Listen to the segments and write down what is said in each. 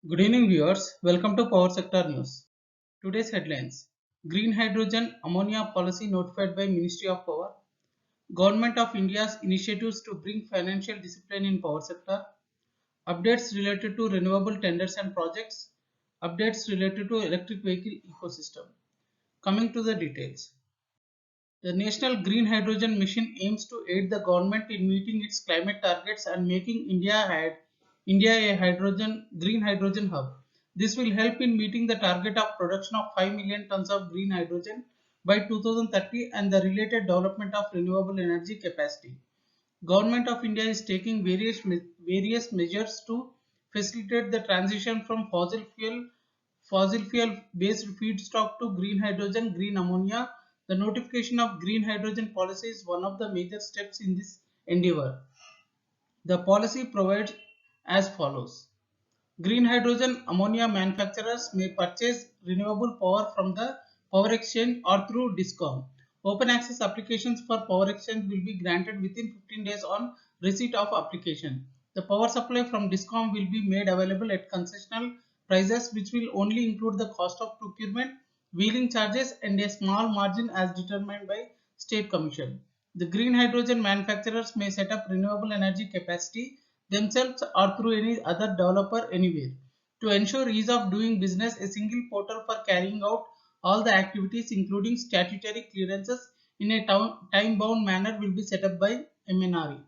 Good evening viewers, welcome to Power Sector News. Today's headlines: Green Hydrogen Ammonia Policy notified by Ministry of Power, Government of India's initiatives to bring financial discipline in power sector, updates related to renewable tenders and projects, updates related to electric vehicle ecosystem. Coming to the details. The National Green Hydrogen Mission aims to aid the government in meeting its climate targets and making India a green hydrogen hub. This will help in meeting the target of production of 5 million tons of green hydrogen by 2030 and the related development of renewable energy capacity. Government of India is taking various measures to facilitate the transition from fossil fuel based feedstock to green hydrogen, green ammonia. The notification of green hydrogen policy is one of the major steps in this endeavor. The policy provides as follows. Green hydrogen ammonia manufacturers may purchase renewable power from the power exchange or through DISCOM. Open access applications for power exchange will be granted within 15 days on receipt of application. The power supply from DISCOM will be made available at concessional prices, which will only include the cost of procurement, wheeling charges and a small margin as determined by State Commission. The green hydrogen manufacturers may set up renewable energy capacity themselves or through any other developer anywhere. To ensure ease of doing business, a single portal for carrying out all the activities including statutory clearances in a time-bound manner will be set up by MNRE.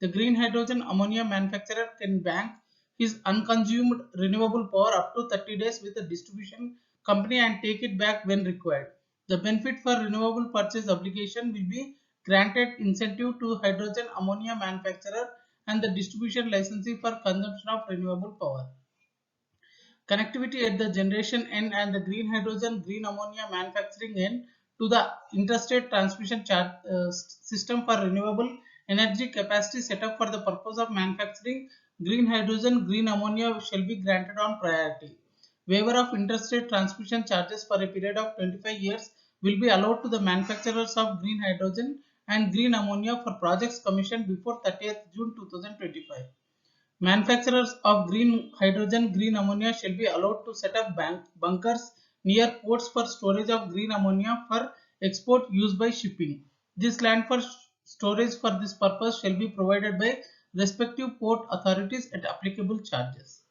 The green hydrogen ammonia manufacturer can bank his unconsumed renewable power up to 30 days with a distribution company and take it back when required. The benefit for renewable purchase obligation will be granted incentive to hydrogen ammonia manufacturer and the distribution licensee for consumption of renewable power. Connectivity at the generation end and the green hydrogen, green ammonia manufacturing end to the interstate transmission system for renewable energy capacity set up for the purpose of manufacturing green hydrogen, green ammonia shall be granted on priority. Waiver of interstate transmission charges for a period of 25 years will be allowed to the manufacturers of green hydrogen and green ammonia for projects commissioned before 30th June 2025. Manufacturers of green hydrogen, green ammonia shall be allowed to set up bunkers near ports for storage of green ammonia for export use by shipping. This land for storage for this purpose shall be provided by respective port authorities at applicable charges.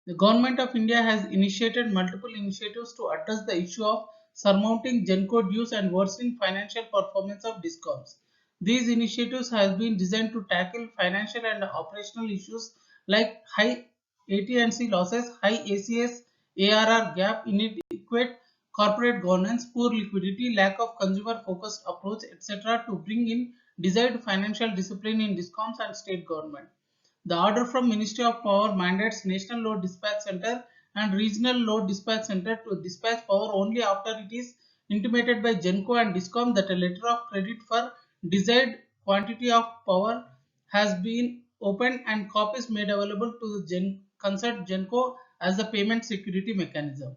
The Government of India has initiated multiple initiatives to address the issue of surmounting GENCO dues and worsening financial performance of DISCOMs. These initiatives have been designed to tackle financial and operational issues like high AT&C losses, high ACS ARR gap, inadequate corporate governance, poor liquidity, lack of consumer focused approach, etc. to bring in desired financial discipline in DISCOMs and state government. The order from Ministry of Power mandates National Load Dispatch Center and Regional Load Dispatch Center to dispatch power only after it is intimated by GENCO and DISCOM that a letter of credit for desired quantity of power has been opened and copies made available to the concerned GENCO as a payment security mechanism.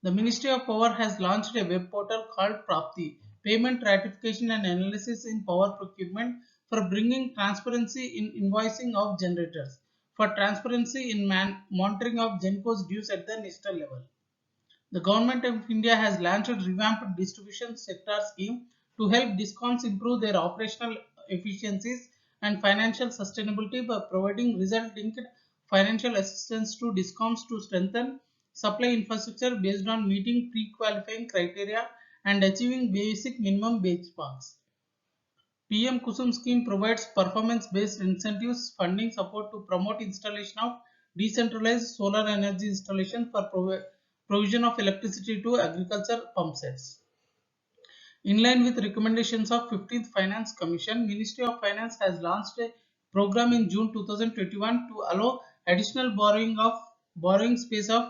The Ministry of Power has launched a web portal called Prapti, Payment Ratification and Analysis in Power Procurement, for bringing transparency in invoicing of generators, for transparency in monitoring of GENCO's dues at the national level. The Government of India has launched a revamped distribution sector scheme to help DISCOMs improve their operational efficiencies and financial sustainability by providing result-linked financial assistance to DISCOMs to strengthen supply infrastructure based on meeting pre-qualifying criteria and achieving basic minimum benchmarks. PM Kusum scheme provides performance-based incentives funding support to promote installation of decentralized solar energy installation for provision of electricity to agriculture pump sets. In line with recommendations of 15th Finance Commission, Ministry of Finance has launched a program in June 2021 to allow additional borrowing space of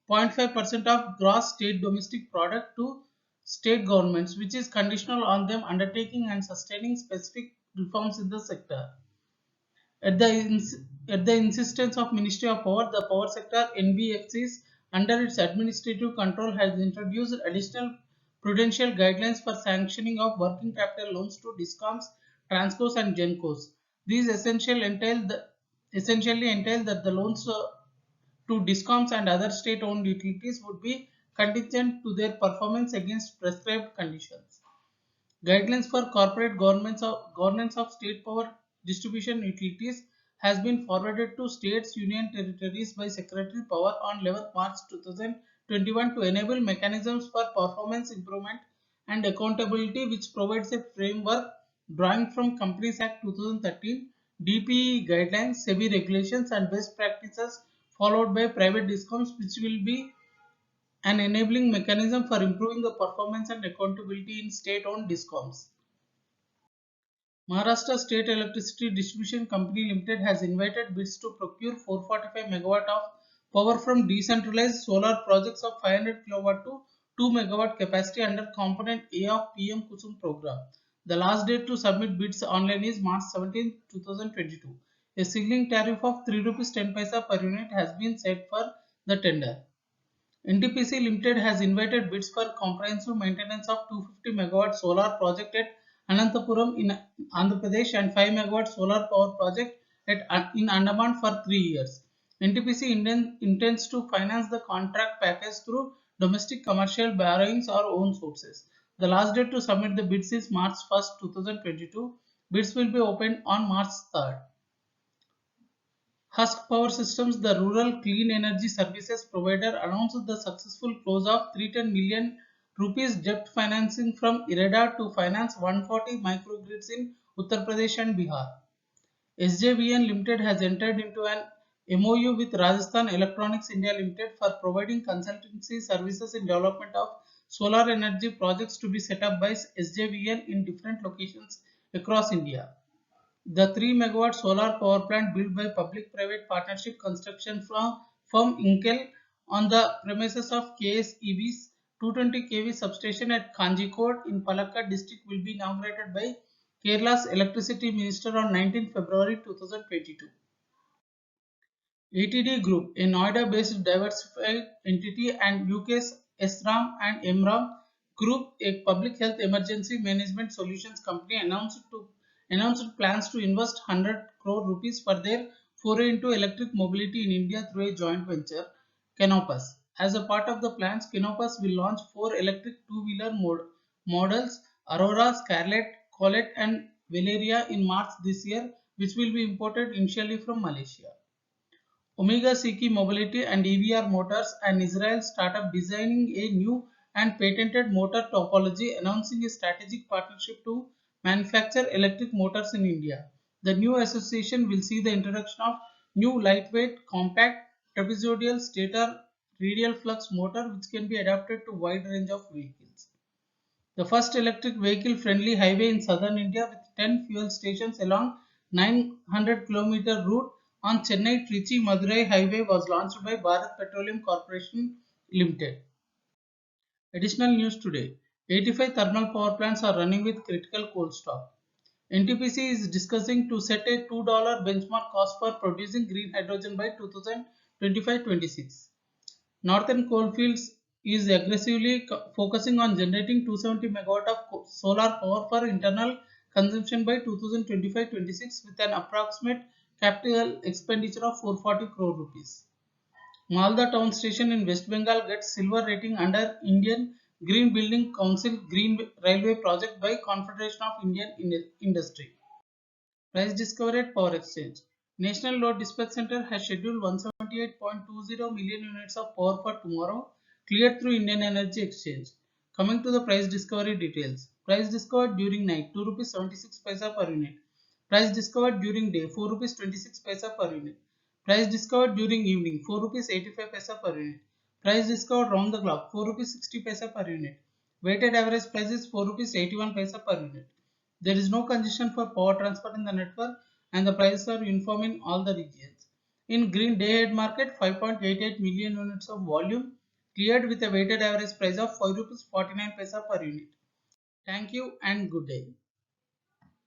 0.5% of gross state domestic product to state governments, which is conditional on them undertaking and sustaining specific reforms in the sector. At the insistence of Ministry of Power, the power sector NBFCs under its administrative control has introduced additional prudential guidelines for sanctioning of working capital loans to DISCOMs, Transcos and GENCOs. These essentially entail that the loans to DISCOMs and other state-owned utilities would be contingent to their performance against prescribed conditions. Guidelines for corporate governance of state power distribution utilities has been forwarded to states, union territories by Secretary Power on 11 March 2021 to enable mechanisms for performance improvement and accountability, which provides a framework drawing from Companies Act 2013, DPE guidelines, SEBI regulations and best practices followed by private DISCOMs, which will be an enabling mechanism for improving the performance and accountability in state-owned DISCOMs. Maharashtra State Electricity Distribution Company Limited has invited bids to procure 445 megawatt of power from decentralized solar projects of 500 kilowatt to 2 megawatt capacity under Component A of PM Kusum program. The last date to submit bids online is March 17, 2022. A ceiling tariff of 3 rupees 10 paisa per unit has been set for the tender. NTPC Limited has invited bids for comprehensive maintenance of 250 megawatt solar project at Anantapuram in Andhra Pradesh and 5 megawatt solar power project in Andaman for 3 years. NTPC intends to finance the contract package through domestic commercial borrowings or own sources. The last date to submit the bids is March 1st, 2022. Bids will be opened on March 3rd. Husk Power Systems, the rural clean energy services provider, announced the successful close of 310 million rupees debt financing from IREDA to finance 140 microgrids in Uttar Pradesh and Bihar. SJVN Limited has entered into an MOU with Rajasthan Electronics India Limited for providing consultancy services in development of solar energy projects to be set up by SJVN in different locations across India. The 3 megawatt solar power plant built by public-private partnership construction firm Inkel on the premises of KSEB's 220 kV substation at Kanjikode in Palakkad district will be inaugurated by Kerala's Electricity Minister on 19 February 2022. ATD Group, a Noida-based diversified entity, and UK's SRAM and MRAM Group, a public health emergency management solutions company, announced plans to invest 100 crore rupees for their foray into electric mobility in India through a joint venture, Canopus. As a part of the plans, Canopus will launch 4 electric two-wheeler models, Aurora, Scarlet, Colette and Valeria in March this year, which will be imported initially from Malaysia. Omega Siki Mobility and EVR Motors, an Israel startup designing a new and patented motor topology, announcing a strategic partnership to manufacture electric motors in India. The new association will see the introduction of new lightweight, compact, trapezoidal stator radial flux motor which can be adapted to a wide range of vehicles. The first electric vehicle-friendly highway in southern India with 10 fuel stations along 900-kilometer route on Chennai-Trichy-Madurai highway was launched by Bharat Petroleum Corporation Limited. Additional news today. 85 thermal power plants are running with critical coal stock. NTPC is discussing to set a $2 benchmark cost for producing green hydrogen by 2025-26. Northern Coalfields is aggressively focusing on generating 270 megawatt of solar power for internal consumption by 2025-26 with an approximate capital expenditure of 440 crore rupees. Malda Town Station in West Bengal gets silver rating under Indian Green Building Council Green Railway Project by Confederation of Indian Industry. Price discovery at Power Exchange. National Load Dispatch Center has scheduled 178.20 million units of power for tomorrow, cleared through Indian Energy Exchange. Coming to the price discovery details. Price discovered during night 2 rupees 76 paisa per unit. Price discovered during day 4 rupees 26 paisa per unit. Price discovered during evening 4 rupees 85 paisa per unit. Price discovered round the clock 4 rupees 60 paisa per unit. Weighted average price is 4 rupees 81 paisa per unit. There is no congestion for power transfer in the network and the prices are uniform in all the regions. In green day-ahead market, 5.88 million units of volume cleared with a weighted average price of 5 rupees 49 paisa per unit. Thank you and good day.